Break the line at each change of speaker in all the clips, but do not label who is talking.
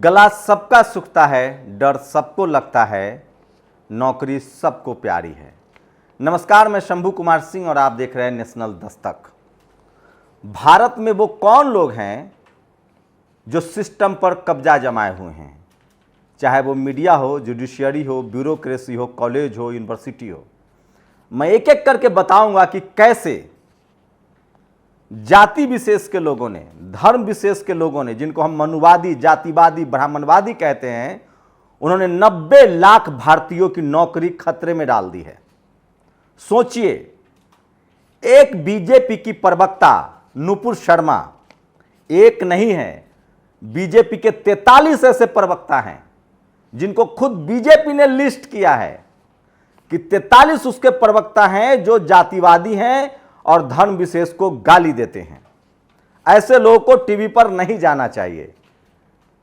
गला सबका सूखता है, डर सबको लगता है, नौकरी सबको प्यारी है। नमस्कार, मैं शंभू कुमार सिंह और आप देख रहे हैं नेशनल दस्तक। भारत में वो कौन लोग हैं जो सिस्टम पर कब्जा जमाए हुए हैं, चाहे वो मीडिया हो, जुडिशियरी हो, ब्यूरोक्रेसी हो, कॉलेज हो, यूनिवर्सिटी हो। मैं एक एक करके बताऊंगा कि कैसे जाति विशेष के लोगों ने, धर्म विशेष के लोगों ने, जिनको हम मनुवादी, जातिवादी, ब्राह्मणवादी कहते हैं, उन्होंने 90 लाख भारतीयों की नौकरी खतरे में डाल दी है। सोचिए, एक बीजेपी की प्रवक्ता नुपुर शर्मा, एक नहीं है, बीजेपी के 43 ऐसे प्रवक्ता हैं जिनको खुद बीजेपी ने लिस्ट किया है कि 43 उसके प्रवक्ता हैं जो जातिवादी हैं और धर्म विशेष को गाली देते हैं। ऐसे लोगों को टीवी पर नहीं जाना चाहिए,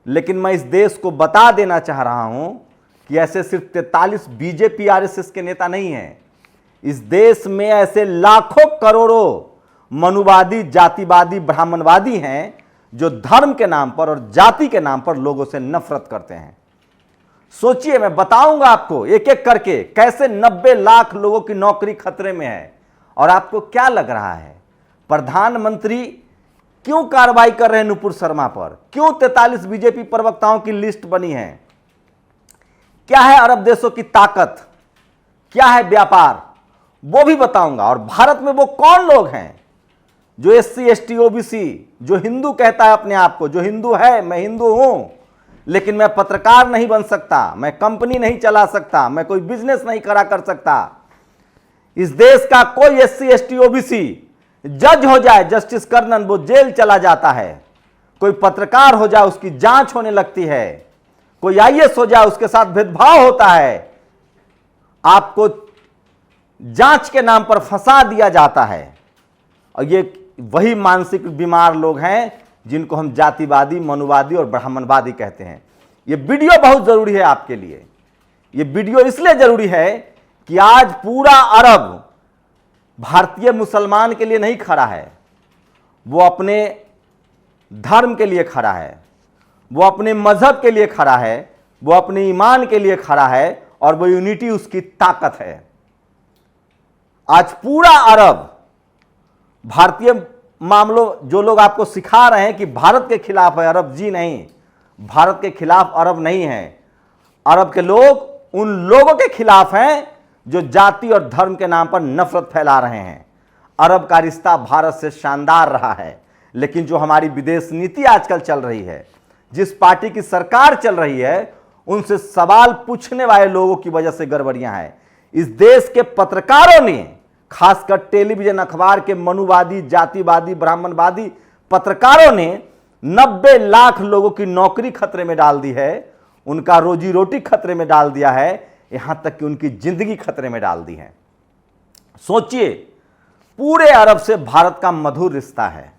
लेकिन मैं इस देश को बता देना चाह रहा हूं कि ऐसे सिर्फ 43 बीजेपी आरएसएस के नेता नहीं हैं। इस देश में ऐसे लाखों करोड़ों मनुवादी, जातिवादी, ब्राह्मणवादी हैं जो धर्म के नाम पर और जाति के नाम पर लोगों से नफरत करते हैं। सोचिए, मैं बताऊंगा आपको एक एक करके कैसे 90 लाख लोगों की नौकरी खतरे में है। और आपको क्या लग रहा है, प्रधानमंत्री क्यों कार्रवाई कर रहे हैं नुपुर शर्मा पर? क्यों 43 बीजेपी प्रवक्ताओं की लिस्ट बनी है? क्या है अरब देशों की ताकत, क्या है व्यापार, वो भी बताऊंगा। और भारत में वो कौन लोग हैं जो एससी, एसटी, ओबीसी, जो हिंदू कहता है अपने आप को, जो हिंदू है, मैं हिंदू हूं लेकिन मैं पत्रकार नहीं बन सकता, मैं कंपनी नहीं चला सकता, मैं कोई बिजनेस नहीं खड़ा कर सकता। इस देश का कोई एससी, एसटी, ओबीसी जज हो जाए, जस्टिस कर्नन, वो जेल चला जाता है। कोई पत्रकार हो जाए, उसकी जांच होने लगती है। कोई आईएएस हो जाए, उसके साथ भेदभाव होता है, आपको जांच के नाम पर फंसा दिया जाता है। और ये वही मानसिक बीमार लोग हैं जिनको हम जातिवादी, मनुवादी और ब्राह्मणवादी कहते हैं। ये वीडियो बहुत जरूरी है आपके लिए। ये वीडियो इसलिए जरूरी है कि आज पूरा अरब भारतीय मुसलमान के लिए नहीं खड़ा है, वो अपने धर्म के लिए खड़ा है, वो अपने मजहब के लिए खड़ा है, वो अपने ईमान के लिए खड़ा है और वो यूनिटी उसकी ताकत है। आज पूरा अरब भारतीय मामलों, जो लोग आपको सिखा रहे हैं कि भारत के खिलाफ है अरब, जी नहीं, भारत के खिलाफ अरब नहीं है। अरब के लोग उन लोगों के खिलाफ हैं जो जाति और धर्म के नाम पर नफरत फैला रहे हैं। अरब का रिश्ता भारत से शानदार रहा है, लेकिन जो हमारी विदेश नीति आजकल चल रही है, जिस पार्टी की सरकार चल रही है, उनसे सवाल पूछने वाले लोगों की वजह से गड़बड़ियां हैं। इस देश के पत्रकारों ने, खासकर टेलीविजन अखबार के मनुवादी, जातिवादी, ब्राह्मणवादी पत्रकारों ने 90 लाख लोगों की नौकरी खतरे में डाल दी है, उनका रोजी रोटी खतरे में डाल दिया है, यहां तक कि उनकी जिंदगी खतरे में डाल दी है। सोचिए, पूरे अरब से भारत का मधुर रिश्ता है।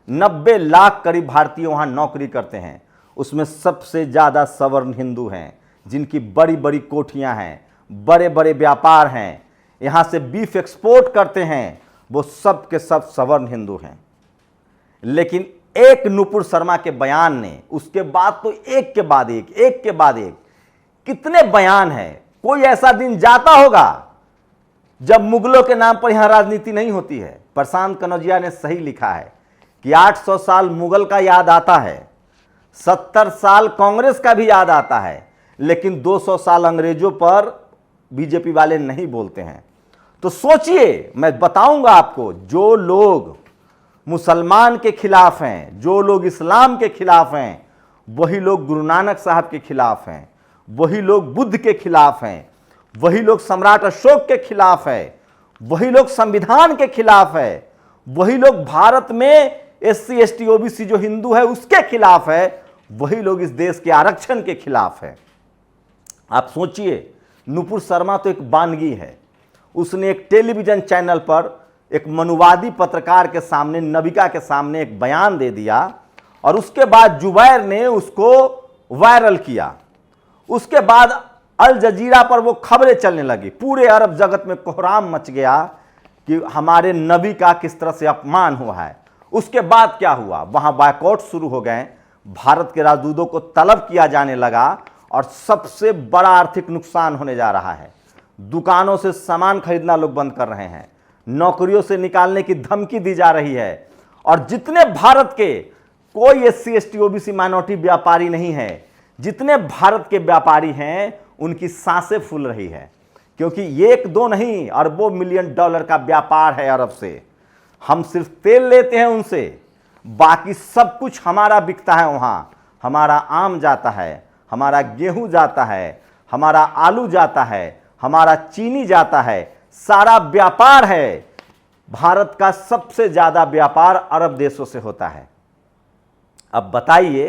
90 लाख करीब भारतीय वहां नौकरी करते हैं। उसमें सबसे ज्यादा सवर्ण हिंदू हैं, जिनकी बड़ी बड़ी कोठियां हैं, बड़े बड़े व्यापार हैं, यहां से बीफ एक्सपोर्ट करते हैं, वो सब के सब सवर्ण हिंदू हैं। लेकिन एक नुपुर शर्मा के बयान ने, उसके बाद तो एक के बाद एक कितने बयान हैं। कोई ऐसा दिन जाता होगा जब मुगलों के नाम पर यहां राजनीति नहीं होती है। प्रशांत कनौजिया ने सही लिखा है कि 800 साल मुगल का याद आता है, 70 साल कांग्रेस का भी याद आता है, लेकिन 200 साल अंग्रेजों पर बीजेपी वाले नहीं बोलते हैं। तो सोचिए, मैं बताऊंगा आपको, जो लोग मुसलमान के खिलाफ हैं, जो लोग इस्लाम के खिलाफ हैं, वही लोग गुरु नानक साहब के खिलाफ हैं, वही लोग बुद्ध के खिलाफ हैं, वही लोग सम्राट अशोक के खिलाफ है, वही लोग संविधान के खिलाफ है, वही लोग भारत में एससी, एसटी, ओबीसी जो हिंदू है उसके खिलाफ है, वही लोग इस देश के आरक्षण के खिलाफ है। आप सोचिए, नुपुर शर्मा तो एक बानगी है। उसने एक टेलीविजन चैनल पर एक मनुवादी पत्रकार के सामने, नबिका के सामने एक बयान दे दिया और उसके बाद जुबैर ने उसको वायरल किया। उसके बाद अल जजीरा पर वो खबरें चलने लगी, पूरे अरब जगत में कोहराम मच गया कि हमारे नबी का किस तरह से अपमान हुआ है। उसके बाद क्या हुआ, वहां बायकॉट शुरू हो गए, भारत के राजदूतों को तलब किया जाने लगा और सबसे बड़ा आर्थिक नुकसान होने जा रहा है। दुकानों से सामान खरीदना लोग बंद कर रहे हैं, नौकरियों से निकालने की धमकी दी जा रही है, और जितने भारत के कोई SC ST OBC माइनॉरिटी व्यापारी नहीं है, जितने भारत के व्यापारी हैं उनकी सांसें फूल रही है, क्योंकि एक दो नहीं अरबों मिलियन डॉलर का व्यापार है अरब से। हम सिर्फ तेल लेते हैं उनसे, बाकी सब कुछ हमारा बिकता है वहां। हमारा आम जाता है, हमारा गेहूं जाता है, हमारा आलू जाता है, हमारा चीनी जाता है, सारा व्यापार है। भारत का सबसे ज्यादा व्यापार अरब देशों से होता है। अब बताइए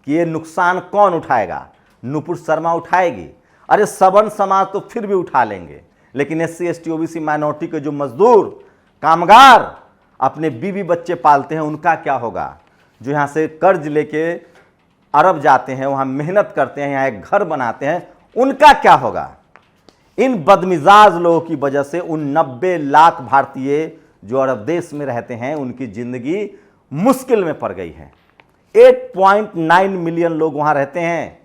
कि ये नुकसान कौन उठाएगा? नुपुर शर्मा उठाएगी? अरे सवर्ण समाज तो फिर भी उठा लेंगे, लेकिन SC ST OBC माइनॉरिटी के जो मजदूर कामगार अपने बीवी बच्चे पालते हैं, उनका क्या होगा? जो यहाँ से कर्ज लेके अरब जाते हैं, वहाँ मेहनत करते हैं, यहाँ एक घर बनाते हैं, उनका क्या होगा? इन बदमिजाज लोगों की वजह से उन 90 लाख भारतीय जो अरब देश में रहते हैं, उनकी जिंदगी मुश्किल में पड़ गई है। 8.9 मिलियन लोग वहां रहते हैं।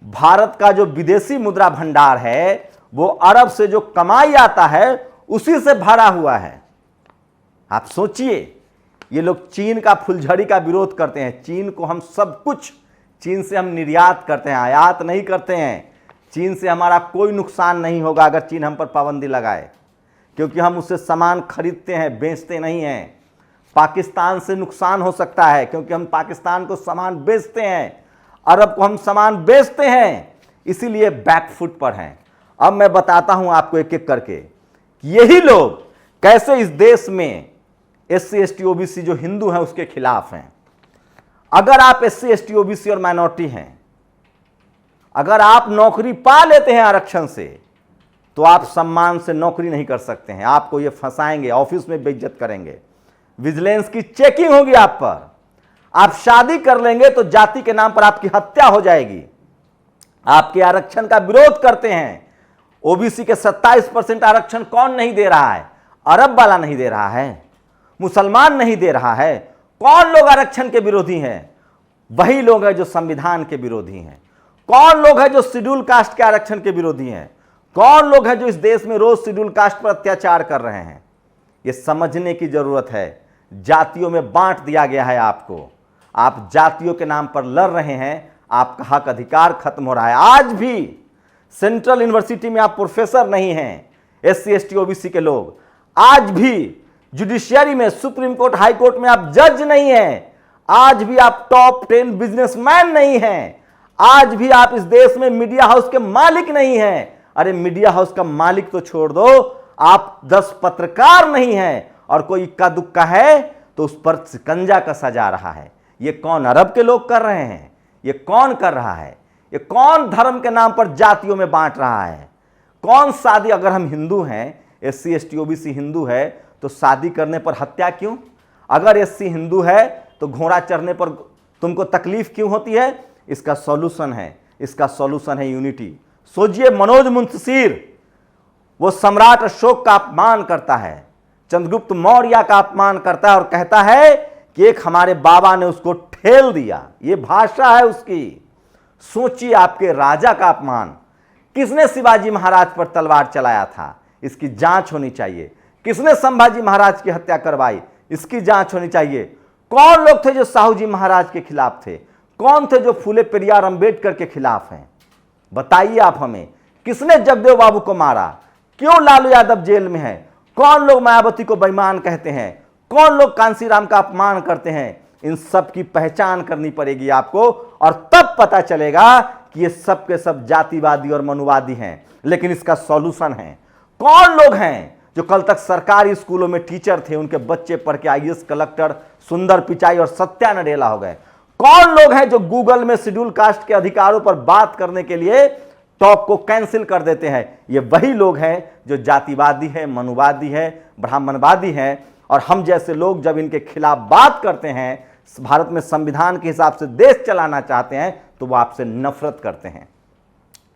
भारत का जो विदेशी मुद्रा भंडार है वो अरब से जो कमाई आता है उसी से भरा हुआ है। आप सोचिए, ये लोग चीन का फुलझड़ी का विरोध करते हैं। चीन को हम सब कुछ, चीन से हम निर्यात करते हैं, आयात नहीं करते हैं। चीन से हमारा कोई नुकसान नहीं होगा अगर चीन हम पर पाबंदी लगाए, क्योंकि हम उससे सामान खरीदते हैं, बेचते नहीं हैं। पाकिस्तान से नुकसान हो सकता है क्योंकि हम पाकिस्तान को सामान बेचते हैं, अरब को हम सामान बेचते हैं, इसीलिए बैकफुट पर हैं। अब मैं बताता हूं आपको एक एक करके कि यही लोग कैसे इस देश में SC ST OBC जो हिंदू हैं उसके खिलाफ हैं। अगर आप SC ST OBC और माइनॉरिटी हैं, अगर आप नौकरी पा लेते हैं आरक्षण से, तो आप सम्मान से नौकरी नहीं कर सकते हैं। आपको ये फंसाएंगे, ऑफिस में बेइज्जत करेंगे, विजिलेंस की चेकिंग होगी आप पर। आप शादी कर लेंगे तो जाति के नाम पर आपकी हत्या हो जाएगी। आपके आरक्षण का विरोध करते हैं। OBC के 27% आरक्षण कौन नहीं दे रहा है? अरब वाला नहीं दे रहा है, मुसलमान नहीं दे रहा है। कौन लोग आरक्षण के विरोधी हैं? वही लोग हैं जो संविधान के विरोधी हैं। कौन लोग हैं जो शेड्यूल कास्ट के आरक्षण के विरोधी हैं? कौन लोग हैं जो इस देश में रोज शेड्यूल कास्ट पर अत्याचार कर रहे हैं? ये समझने की जरूरत है। जातियों में बांट दिया गया है आपको। आप जातियों के नाम पर लड़ रहे हैं, आपका हक अधिकार खत्म हो रहा है। आज भी सेंट्रल यूनिवर्सिटी में आप प्रोफेसर नहीं हैं, SC ST OBC के लोग। आज भी जुडिशियरी में, सुप्रीम कोर्ट, हाई कोर्ट में आप जज नहीं हैं। आज भी आप टॉप 10 बिजनेसमैन नहीं हैं। आज भी आप इस देश में मीडिया हाउस के मालिक नहीं हैं। अरे मीडिया हाउस का मालिक तो छोड़ दो, आप 10 पत्रकार नहीं हैं, और कोई इक्का दुक्का है तो उस पर शिकंजा कसा जा रहा है। ये कौन अरब के लोग कर रहे हैं? ये कौन कर रहा है? ये कौन धर्म के नाम पर जातियों में बांट रहा है? कौन शादी, अगर हम हिंदू हैं, SC ST OBC हिंदू है, तो शादी करने पर हत्या क्यों? अगर SC हिंदू है तो घोड़ा चढ़ने पर तुमको तकलीफ क्यों होती है? इसका सॉल्यूशन है, इसका सॉल्यूशन है यूनिटी। सोचिए, मनोज मुंतशिर वो सम्राट अशोक का अपमान करता है, चंद्रगुप्त मौर्य का अपमान करता है और कहता है कि एक हमारे बाबा ने उसको ठेल दिया। ये भाषा है उसकी। सोचिए, आपके राजा का अपमान। किसने शिवाजी महाराज पर तलवार चलाया था? इसकी जांच होनी चाहिए। किसने संभाजी महाराज की हत्या करवाई? इसकी जांच होनी चाहिए। कौन लोग थे जो साहू जी महाराज के खिलाफ थे? कौन थे जो फूले पेरियार अंबेडकर के खिलाफ हैं? बताइए आप हमें। किसने जगदेव बाबू को मारा? क्यों लालू यादव जेल में है? कौन लोग मायावती को बेईमान कहते हैं? कौन लोग कांसीराम का अपमान करते हैं? इन सब की पहचान करनी पड़ेगी आपको, और तब पता चलेगा कि ये सब के सब जातिवादी और मनुवादी हैं। लेकिन इसका सॉल्यूशन है। कौन लोग हैं जो कल तक सरकारी स्कूलों में टीचर थे, उनके बच्चे पढ़ के IAS, कलेक्टर, सुंदर पिचाई और सत्या नडेला हो गए? कौन लोग हैं जो गूगल में शेड्यूल कास्ट के अधिकारों पर बात करने के लिए टॉप को कैंसिल कर देते हैं? ये वही लोग हैं जो जातिवादी है, मनुवादी है, ब्राह्मणवादी हैं। और हम जैसे लोग जब इनके खिलाफ बात करते हैं, भारत में संविधान के हिसाब से देश चलाना चाहते हैं, तो वो आपसे नफरत करते हैं।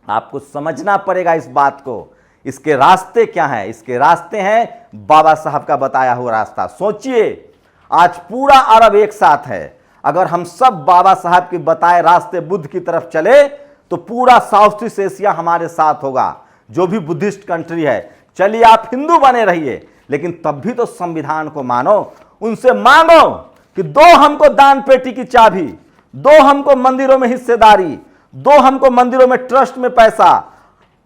आपको समझना पड़ेगा इस बात को। इसके रास्ते क्या हैं? इसके रास्ते हैं बाबा साहब का बताया हुआ रास्ता। सोचिए, आज पूरा अरब एक साथ है। अगर हम सब बाबा साहब के बताए रास्ते बुद्ध की तरफ चले तो पूरा साउथ ईस्ट एशिया हमारे साथ होगा, जो भी बुद्धिस्ट कंट्री है। चलिए आप हिंदू बने रहिए, लेकिन तब भी तो संविधान को मानो, उनसे मांगो कि दो हमको दान पेटी की चाबी, दो हमको मंदिरों में हिस्सेदारी, दो हमको मंदिरों में ट्रस्ट में पैसा।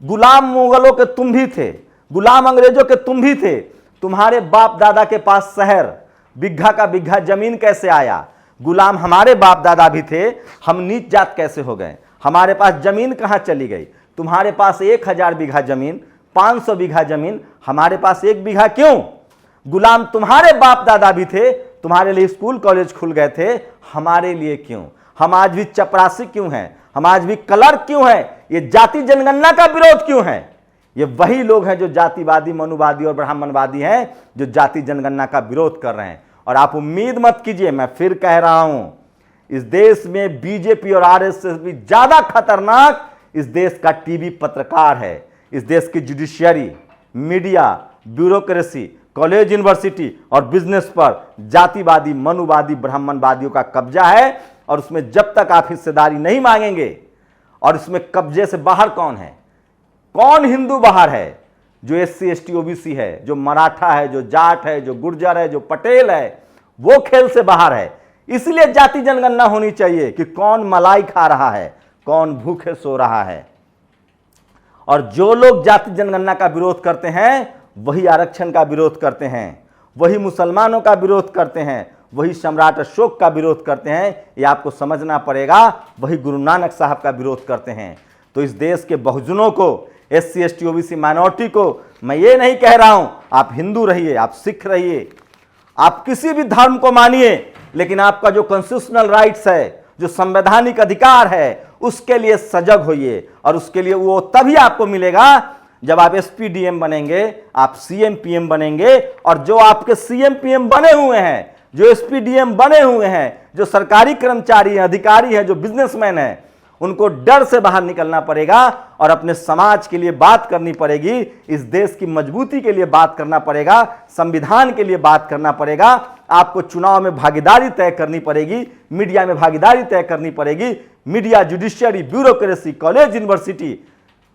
गुलाम मुगलों के तुम भी थे, गुलाम अंग्रेजों के तुम भी थे, तुम्हारे बाप दादा के पास शहर बिघा का बिघा जमीन कैसे आया? गुलाम हमारे बाप दादा भी थे, हम नीच जात कैसे हो गए? हमारे पास जमीन कहां चली गई? तुम्हारे पास 1000 बीघा जमीन, 500 बीघा जमीन, हमारे पास 1 बीघा क्यों? गुलाम तुम्हारे बाप दादा भी थे, तुम्हारे लिए स्कूल कॉलेज खुल गए थे, हमारे लिए क्यों? हम आज भी चपरासी क्यों हैं? हम आज भी कलर क्यों हैं? ये जाति जनगणना का विरोध क्यों है? ये वही लोग हैं जो जातिवादी, मनुवादी और ब्राह्मणवादी हैं, जो जाति जनगणना का विरोध कर रहे हैं। और आप उम्मीद मत कीजिए, मैं फिर कह रहा हूं, इस देश में बीजेपी और आरएसएस भी ज्यादा खतरनाक इस देश का टीवी पत्रकार है। इस देश की judiciary, media, bureaucracy, college, university और बिजनेस पर जातिवादी, मनुवादी, ब्राह्मणवादियों का कब्जा है। और उसमें जब तक आप हिस्सेदारी नहीं मांगेंगे, और इसमें कब्जे से बाहर कौन है? कौन हिंदू बाहर है? जो एससी, एसटी, ओबीसी है, जो मराठा है, जो जाट है, जो गुर्जर है, जो पटेल है, वो खेल से बाहर है। इसलिए जाति जनगणना होनी चाहिए कि कौन मलाई खा रहा है, कौन भूखे सो रहा है। और जो लोग जाति जनगणना का विरोध करते हैं वही आरक्षण का विरोध करते हैं, वही मुसलमानों का विरोध करते हैं, वही सम्राट अशोक का विरोध करते हैं। ये आपको समझना पड़ेगा। वही गुरु नानक साहब का विरोध करते हैं। तो इस देश के बहुजनों को, एससी, एसटी, ओबीसी माइनॉरिटी को मैं ये नहीं कह रहा हूं आप हिंदू रहिए, आप सिख रहिए, आप किसी भी धर्म को मानिए, लेकिन आपका जो कॉन्स्टिट्यूशनल राइट्स है, जो संवैधानिक अधिकार है, उसके लिए सजग होइए। और उसके लिए वो तभी आपको मिलेगा जब आप एसपी डीएम बनेंगे, आप सीएम पीएम बनेंगे। और जो आपके सीएम पीएम बने हुए हैं, जो एसपी डीएम बने हुए हैं, जो सरकारी कर्मचारी हैं, अधिकारी हैं, जो बिजनेसमैन हैं, उनको डर से बाहर निकलना पड़ेगा और अपने समाज के लिए बात करनी पड़ेगी। इस देश की मजबूती के लिए बात करना पड़ेगा, संविधान के लिए बात करना पड़ेगा। आपको चुनाव में भागीदारी तय करनी पड़ेगी, मीडिया में भागीदारी तय करनी पड़ेगी। Media, judiciary, bureaucracy, college, university,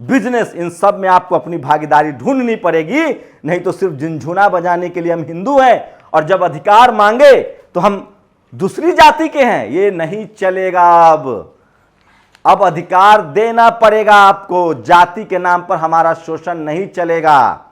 business, इन सब में आपको अपनी भागीदारी ढूंढनी पड़ेगी। नहीं तो सिर्फ झुनझुना बजाने के लिए हम हिंदू हैं और जब अधिकार मांगे तो हम दूसरी जाति के हैं, ये नहीं चलेगा। अब अधिकार देना पड़ेगा आपको। जाति के नाम पर हमारा शोषण नहीं चलेगा।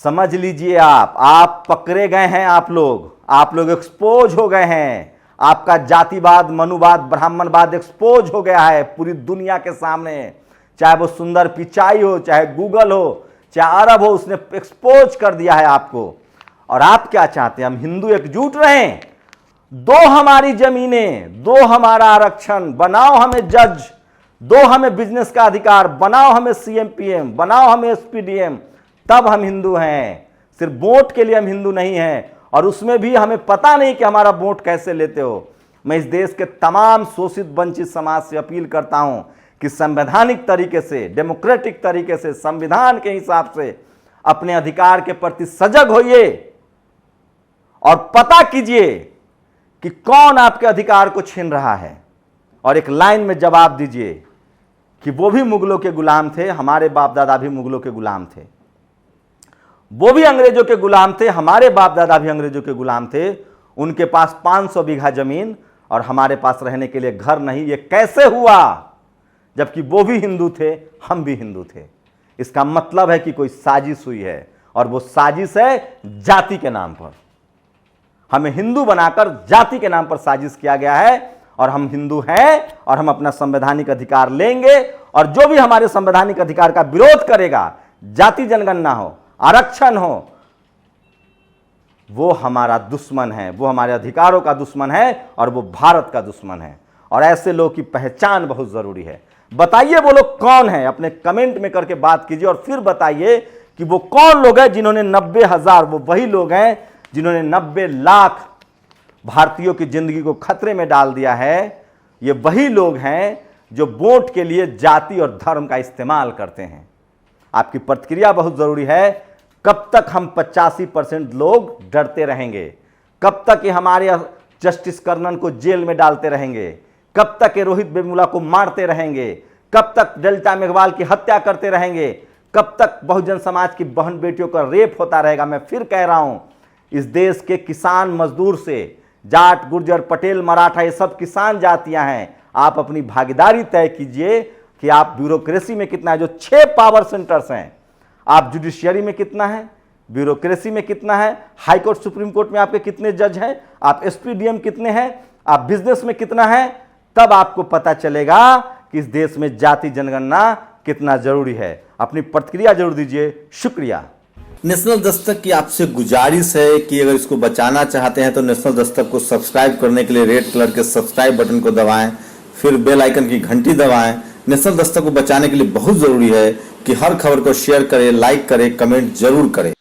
समझ लीजिए, आप पकड़े गए हैं। आप लोग एक्सपोज हो गए हैं। आपका जातिवाद, मनुवाद, ब्राह्मणवाद एक्सपोज हो गया है पूरी दुनिया के सामने। चाहे वो सुंदर पिचाई हो, चाहे गूगल हो, चाहे अरब हो, उसने एक्सपोज कर दिया है आपको। और आप क्या चाहते हैं? हम हिंदू एकजुट रहें, दो हमारी जमीनें, दो हमारा आरक्षण, बनाओ हमें जज, दो हमें बिजनेस का अधिकार, बनाओ हमें सीएम पीएम, बनाओ हमें एसपीडीएम, तब हम हिंदू हैं। सिर्फ वोट के लिए हम हिंदू नहीं हैं। और उसमें भी हमें पता नहीं कि हमारा वोट कैसे लेते हो। मैं इस देश के तमाम शोषित वंचित समाज से अपील करता हूं कि संवैधानिक तरीके से, डेमोक्रेटिक तरीके से, संविधान के हिसाब से अपने अधिकार के प्रति सजग होइए और पता कीजिए कि कौन आपके अधिकार को छीन रहा है। और एक लाइन में जवाब दीजिए कि वो भी मुगलों के गुलाम थे, हमारे बाप दादा भी मुगलों के गुलाम थे। वो भी अंग्रेजों के गुलाम थे, हमारे बाप दादा भी अंग्रेजों के गुलाम थे। उनके पास 500 बीघा जमीन और हमारे पास रहने के लिए घर नहीं। ये कैसे हुआ? जबकि वो भी हिंदू थे, हम भी हिंदू थे। इसका मतलब है कि कोई साजिश हुई है, और वो साजिश है जाति के नाम पर। हमें हिंदू बनाकर जाति के नाम पर साजिश किया गया है। और हम हिंदू हैं और हम अपना संवैधानिक अधिकार लेंगे। और जो भी हमारे संवैधानिक अधिकार का विरोध करेगा, जाति जनगणना हो, आरक्षण हो, वो हमारा दुश्मन है, वो हमारे अधिकारों का दुश्मन है और वो भारत का दुश्मन है। और ऐसे लोग की पहचान बहुत जरूरी है। बताइए वो लोग कौन है? अपने कमेंट में करके बात कीजिए और फिर बताइए कि वो कौन लोग हैं जिन्होंने 90,000, वो वही लोग हैं जिन्होंने 90 लाख भारतीयों की जिंदगी को खतरे में डाल दिया है। ये वही लोग हैं जो वोट के लिए जाति और धर्म का इस्तेमाल करते हैं। आपकी प्रतिक्रिया बहुत जरूरी है। कब तक हम 85% लोग डरते रहेंगे? कब तक ये हमारे जस्टिस कर्नन को जेल में डालते रहेंगे? कब तक ये रोहित वेमुला को मारते रहेंगे? कब तक डेल्टा मेघवाल की हत्या करते रहेंगे? कब तक बहुजन समाज की बहन बेटियों का रेप होता रहेगा? मैं फिर कह रहा हूं, इस देश के किसान मजदूर से जाट, गुर्जर, पटेल, मराठा, ये सब किसान जातियां हैं। आप अपनी भागीदारी तय कीजिए कि आप ब्यूरोक्रेसी में कितना है। जो 6 पावर सेंटर्स हैं, आप जुडिशियरी में कितना है, ब्यूरोक्रेसी में कितना है, हाई कोर्ट सुप्रीम कोर्ट में आपके कितने जज हैं, आप एसपीडीएम कितने हैं, आप बिजनेस में कितना है, तब आपको पता चलेगा कि इस देश में जाति जनगणना कितना जरूरी है। अपनी प्रतिक्रिया जरूर दीजिए। शुक्रिया।
नेशनल दस्तक की आपसे गुजारिश है कि अगर इसको बचाना चाहते हैं तो नेशनल दस्तक को सब्सक्राइब करने के लिए रेड कलर के सब्सक्राइब बटन को दबाएं, फिर बेल आइकन की घंटी दबाएं। नेशनल दस्तक को बचाने के लिए बहुत जरूरी है कि हर खबर को शेयर करें, लाइक करें, कमेंट जरूर करें।